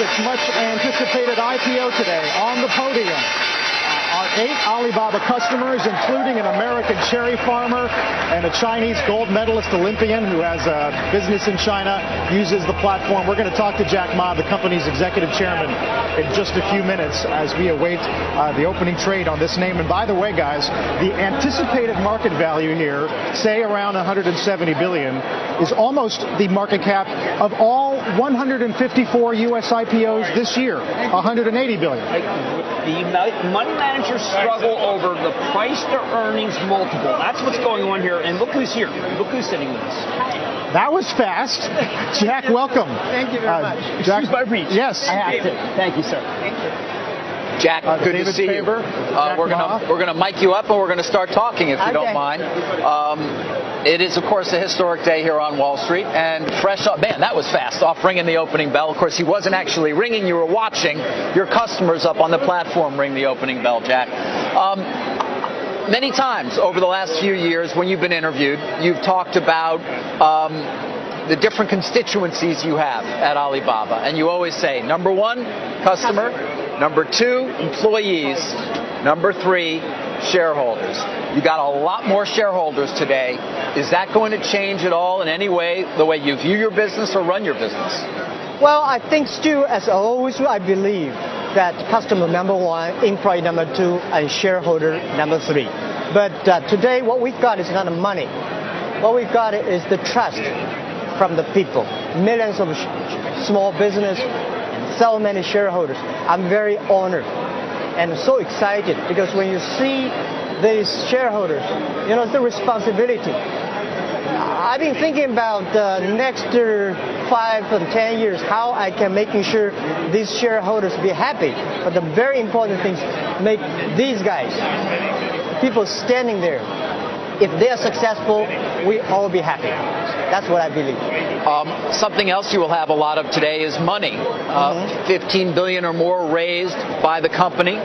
its much anticipated IPO today. On the podium are 8 Alibaba customers, including an American cherry farmer and a Chinese gold medalist Olympian who has a business in China, uses the platform. We're going to talk to Jack Ma, the company's executive chairman, in just a few minutes as we await the opening trade on this name. And by the way, guys, the anticipated market value here, say around 170 billion, is almost the market cap of all 154 U.S. IPOs this year, 180 billion. The money managers struggle over the price-to-earnings multiple. That's what's going on here. And look who's here. Look who's sitting with us. That was fast. Jack, welcome. Thank you very much. Jack, excuse my reach. Yes. I have to. Thank you, sir. Thank you. Jack, good David to see Faber, you. We're gonna mic you up and we're gonna start talking if you don't mind. It is, of course, a historic day here on Wall Street, and fresh up. Man, that was fast. Off ringing the opening bell. Of course, he wasn't actually ringing. You were watching your customers up on the platform ring the opening bell, Jack. Many times over the last few years, when you've been interviewed, you've talked about the different constituencies you have at Alibaba, and you always say, number 1, customer. Number 2, employees. Number 3, shareholders. You got a lot more shareholders today. Is that going to change at all in any way, the way you view your business or run your business? Well, I think still, as always, I believe that customer number 1, employee number 2, and shareholder number 3. But today, what we've got is not the money. What we've got is the trust from the people. Millions of small business, so many shareholders. I'm very honored and so excited because when you see these shareholders, you know, it's the responsibility. I've been thinking about the next 5 and 10 years, how I can making sure these shareholders be happy. But the very important thing is make these guys, people standing there, if they are successful, we all be happy. That's what I believe. Something else you will have a lot of today is money. 15 billion or more raised by the company.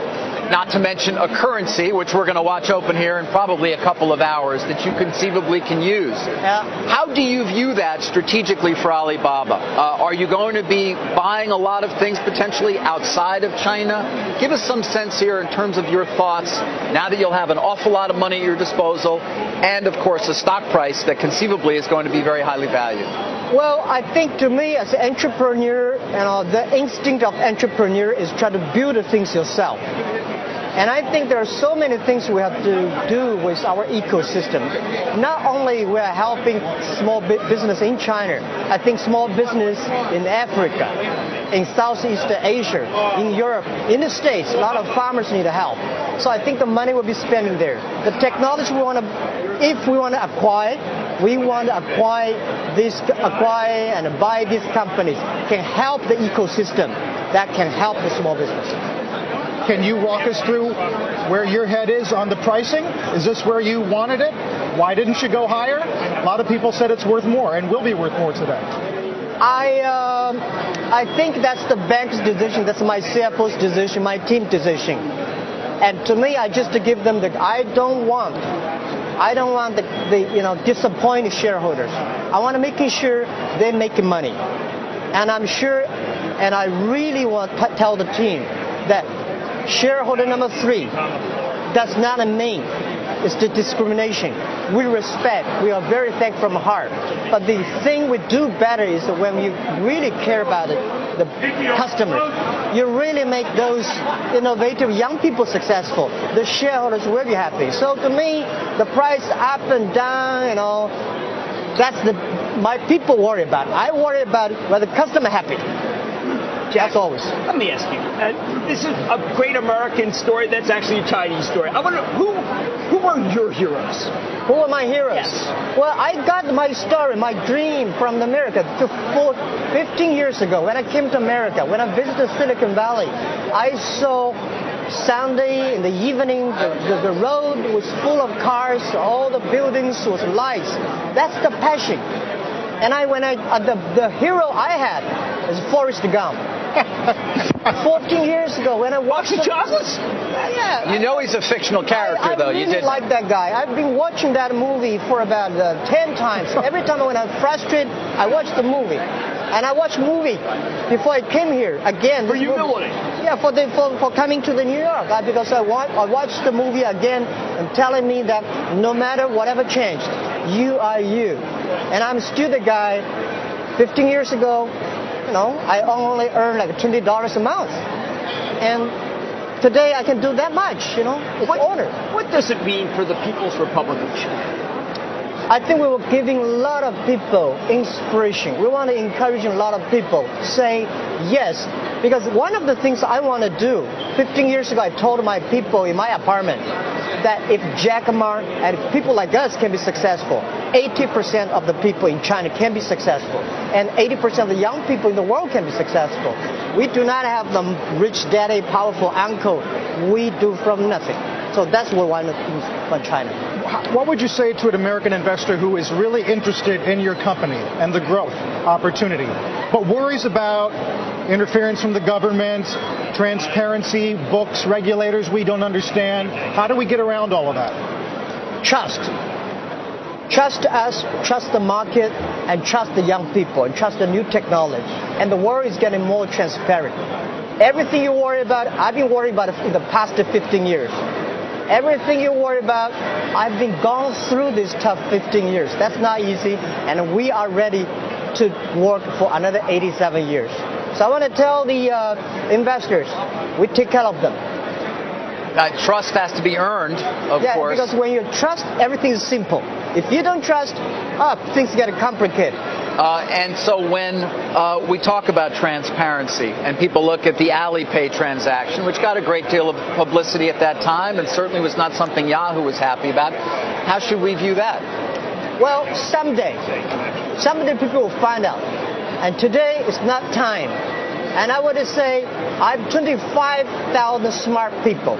Not to mention a currency, which we're going to watch open here in probably a couple of hours, that you conceivably can use. How do you view that strategically for Alibaba? Are you going to be buying a lot of things potentially outside of China? Give us some sense here in terms of your thoughts now that you'll have an awful lot of money at your disposal and, of course, a stock price that conceivably is going to be very highly valued. Well, I think to me as an entrepreneur, you know, the instinct of entrepreneur is try to build the things yourself. And I think there are so many things we have to do with our ecosystem. Not only we are helping small business in China, I think small business in Africa, in Southeast Asia, in Europe, in the States, a lot of farmers need help. So I think the money will be spending there. The technology we want to, if we want to acquire, we want to acquire and buy these companies can help the ecosystem that can help the small business. Can you walk us through where your head is on the pricing? Is this where you wanted it? Why didn't you go higher? A lot of people said it's worth more and will be worth more today. I think that's the bank's decision. That's my CFO's decision, my team's decision. And to me, I just give them I don't want the disappointed shareholders. I want to make sure they're making money. And I'm sure, and I really want to tell the team that shareholder number 3 does not mean it's the discrimination. We respect, we are very thankful from heart. But the thing we do better is when you really care about the customer. You really make those innovative young people successful. The shareholders will be happy. So to me, the price up and down, that's my people worry about. I worry about whether the customer happy. As always. Let me ask you, this is a great American story that's actually a Chinese story. I wonder, who were your heroes? Who are my heroes? Yes. Well, I got my story, my dream from America 15 years ago when I came to America. When I visited Silicon Valley, I saw Sunday in the evening, the road was full of cars, all the buildings was lights. That's the passion. And the hero I had is Forrest Gump. 14 years ago when I watched Box of chocolates? Yeah. You know he's a fictional character, though. I You did like that guy. I've been watching that movie for about 10 times. Every time when I'm frustrated, I watch the movie. And I watched movie before I came here. Again. For humility. Yeah, for coming to the New York. Because I watched the movie again and telling me that no matter whatever changed, you are you. And I'm still the guy. 15 years ago, I only earned like $20 a month. And today I can do that much, It's an honor. What does it mean for the People's Republic of China? I think we were giving a lot of people inspiration. We want to encourage a lot of people say yes. Because one of the things I want to do, 15 years ago I told my people in my apartment that if Jack Ma and if people like us can be successful, 80% of the people in China can be successful. And 80% of the young people in the world can be successful. We do not have the rich daddy, powerful uncle. We do from nothing. So that's what we want to do for China. What would you say to an American investor who is really interested in your company and the growth opportunity, but worries about interference from the government, transparency, books, regulators we don't understand? How do we get around all of that? Trust. Trust us, trust the market, and trust the young people, and trust the new technology. And the world is getting more transparent. Everything you worry about, I've been worried about in the past 15 years. Everything you worry about, I've been gone through this tough 15 years. That's not easy, and we are ready to work for another 87 years. So I want to tell the investors, we take care of them. Trust has to be earned, of course. Because when you trust, everything is simple. If you don't trust, things get complicated. And so when we talk about transparency and people look at the Alipay transaction, which got a great deal of publicity at that time and certainly was not something Yahoo was happy about, how should we view that? Well, someday people will find out. And today is not time. And I would say I have 25,000 smart people.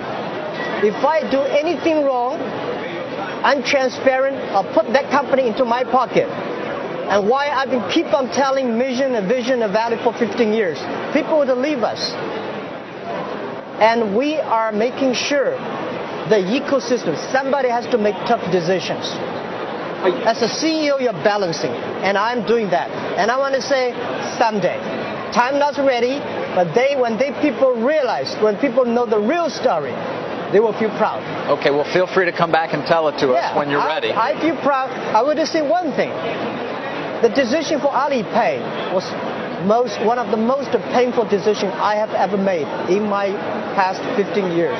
If I do anything wrong, untransparent, I'll put that company into my pocket. And why I've been keep on telling mission and vision and value for 15 years. People would leave us. And we are making sure the ecosystem, somebody has to make tough decisions. As a CEO, you're balancing. And I'm doing that. And I want to say someday. Time not ready, but when people realize, when people know the real story, they will feel proud. Okay, well, feel free to come back and tell it to us when you're ready. I feel proud. I would just say one thing. The decision for Alipay was one of the most painful decisions I have ever made in my past 15 years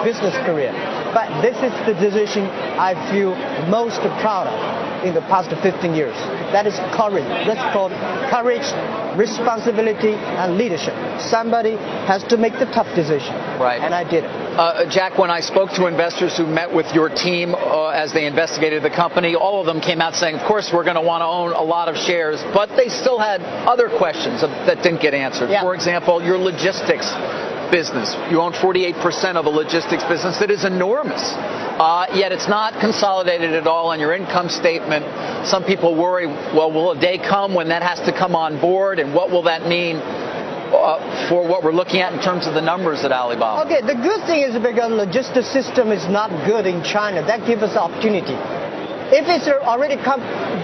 business career. But this is the decision I feel most proud of in the past 15 years. That is courage. That's called courage, responsibility, and leadership. Somebody has to make the tough decision. Right. And I did it. Jack, when I spoke to investors who met with your team as they investigated the company, all of them came out saying, of course, we're going to want to own a lot of shares, but they still had other questions that didn't get answered. Yeah. For example, your logistics business. You own 48% of the logistics business. That is enormous. Yet it's not consolidated at all on your income statement. Some people worry, well, will a day come when that has to come on board, and what will that mean for what we're looking at in terms of the numbers at Alibaba? Okay, the good thing is because the logistics system is not good in China. That gives us opportunity. If it's already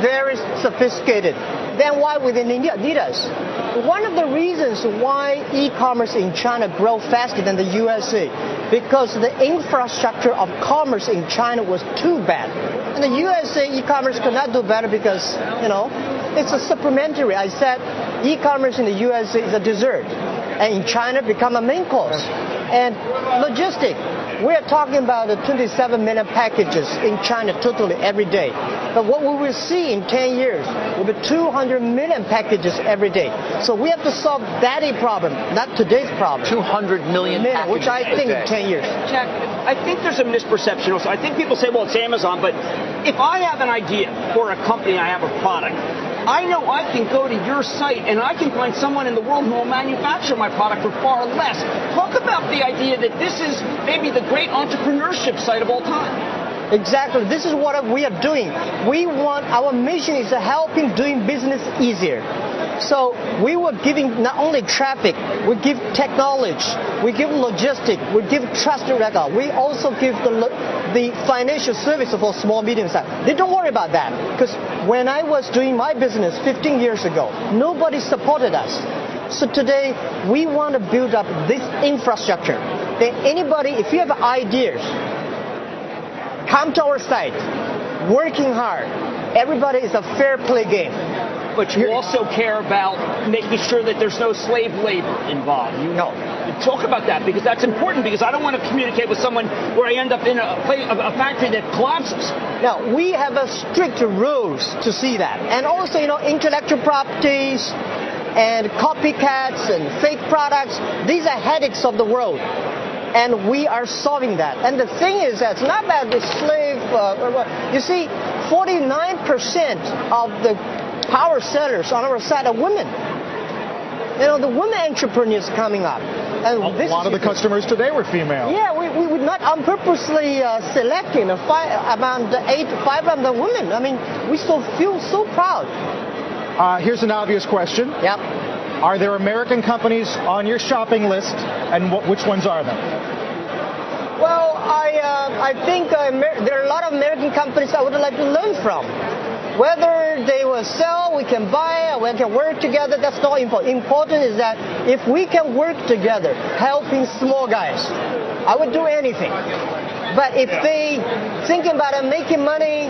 very sophisticated, then why would they need us? One of the reasons why e-commerce in China grow faster than the USA, because the infrastructure of commerce in China was too bad. In the USA, e-commerce could not do better because, it's a supplementary. I said e-commerce in the USA is a dessert, and in China become a main course. And logistics. We are talking about 27 million packages in China totally every day. But what we will see in 10 years will be 200 million packages every day. So we have to solve that problem, not today's problem. 200 million packages which I think in 10 years. Jack, I think there's a misperception also. I think people say, well, it's Amazon, but if I have an idea for a company, I have a product, I know I can go to your site and I can find someone in the world who will manufacture my product for far less. Talk about the idea that this is maybe the great entrepreneurship site of all time. Exactly. This is what we are doing. Our mission is helping doing business easier. So we were giving not only traffic, we give technology, we give logistics, we give trusted record. We also give the financial service for small, medium size. They don't worry about that because when I was doing my business 15 years ago, nobody supported us. So today we want to build up this infrastructure. Then anybody, if you have ideas, come to our site, working hard. Everybody is a fair play game. But you also care about making sure that there's no slave labor involved. No. Talk about that, because that's important, because I don't want to communicate with someone where I end up in a factory that collapses. Now, we have a strict rules to see that. And also, intellectual properties and copycats and fake products, these are headaches of the world. And we are solving that. And the thing is that it's not that the slave, you see, 49% of the power sellers on our side are women. The women entrepreneurs coming up. And a lot of the customers today were female. Yeah, we would not unpurposely selecting around 500 women. I mean, we still feel so proud. Here's an obvious question. Yep. Are there American companies on your shopping list, and which ones are them? Well, I think there are a lot of American companies I would like to learn from. Whether they will sell, we can buy, or we can work together, that's not important. Important is that if we can work together, helping small guys, I would do anything. But if they thinking about making money,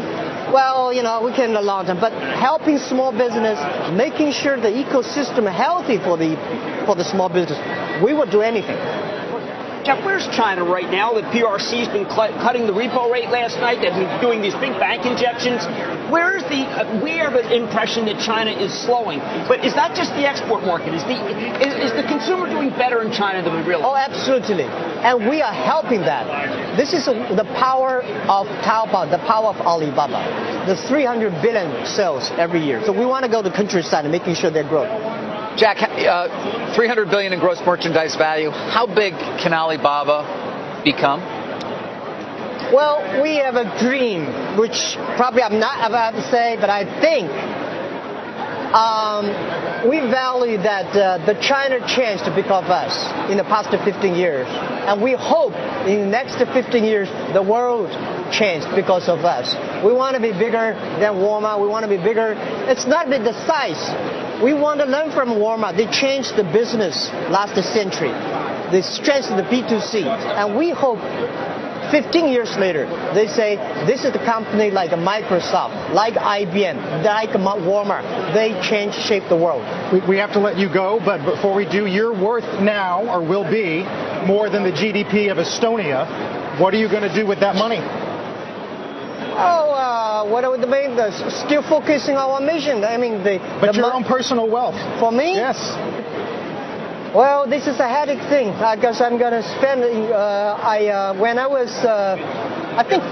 well, we can long term. But helping small business, making sure the ecosystem is healthy for the small business, we would do anything. Jeff, where's China right now? The PRC's been cutting the repo rate last night. They've been doing these big bank injections. We have an impression that China is slowing. But is that just the export market? Is the consumer doing better in China than we realize? Oh, absolutely. And we are helping that. This is the power of Taobao, the power of Alibaba. The 300 billion sales every year. So we want to go to countryside and making sure they're growing. Jack, $300 billion in gross merchandise value. How big can Alibaba become? Well, we have a dream, which probably I'm not about to say, but I think we value that the China changed because of us in the past 15 years. And we hope in the next 15 years, the world changed because of us. We want to be bigger than Walmart. We want to be bigger. It's not the size. We want to learn from Walmart. They changed the business last century. They strengthened the B2C. And we hope 15 years later, they say, this is the company like Microsoft, like IBM, like Walmart. They shape the world. We have to let you go, but before we do, you're worth now, or will be, more than the GDP of Estonia. What are you going to do with that money? What are the main? Still focusing on our mission. I mean, but your own personal wealth. For me? Yes. Well, this is a headache thing. I guess I'm going to spend. When I was, I think,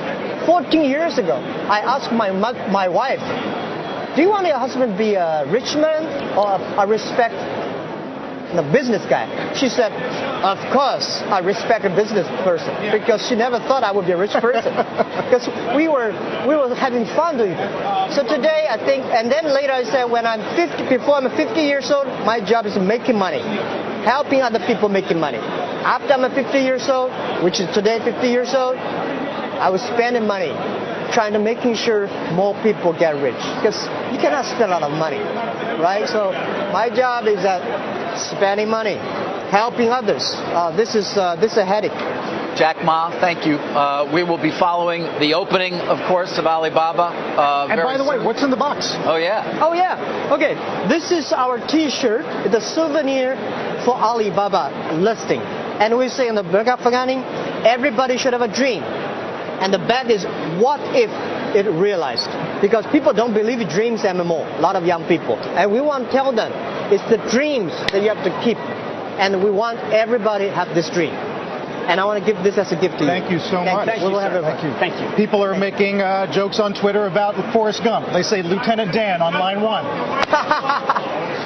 14 years ago, I asked my wife, "Do you want your husband to be a rich man or a business guy?" She said, "Of course, I respect a business person," because she never thought I would be a rich person. Because we were having fun doing it. So today, I think, and then later I said, before I'm 50 years old, my job is making money, helping other people making money. After I'm 50 years old, which is today 50 years old, I was spending money, trying to making sure more people get rich. Because you cannot spend a lot of money, right? So my job is spending money, helping others. This is a headache. Jack Ma, thank you. We will be following the opening, of course, of Alibaba. And by the way, what's in the box? Oh, yeah. Oh, yeah. Okay. This is our T-shirt. It's a souvenir for Alibaba listing. And we say in the beginning, everybody should have a dream. And the bet is, what if it realized? Because people don't believe in dreams anymore, a lot of young people. And we want to tell them, it's the dreams that you have to keep. And we want everybody to have this dream. And I want to give this as a gift to you. Thank you so much. Thank you. Thank you. People are making jokes on Twitter about Forrest Gump. They say Lieutenant Dan on line 1.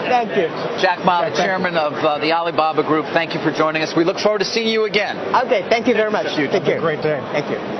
Thank you. Jack Ma, the chairman of the Alibaba Group, thank you for joining us. We look forward to seeing you again. Okay, thank you very much. Take care. Have a great day. Thank you.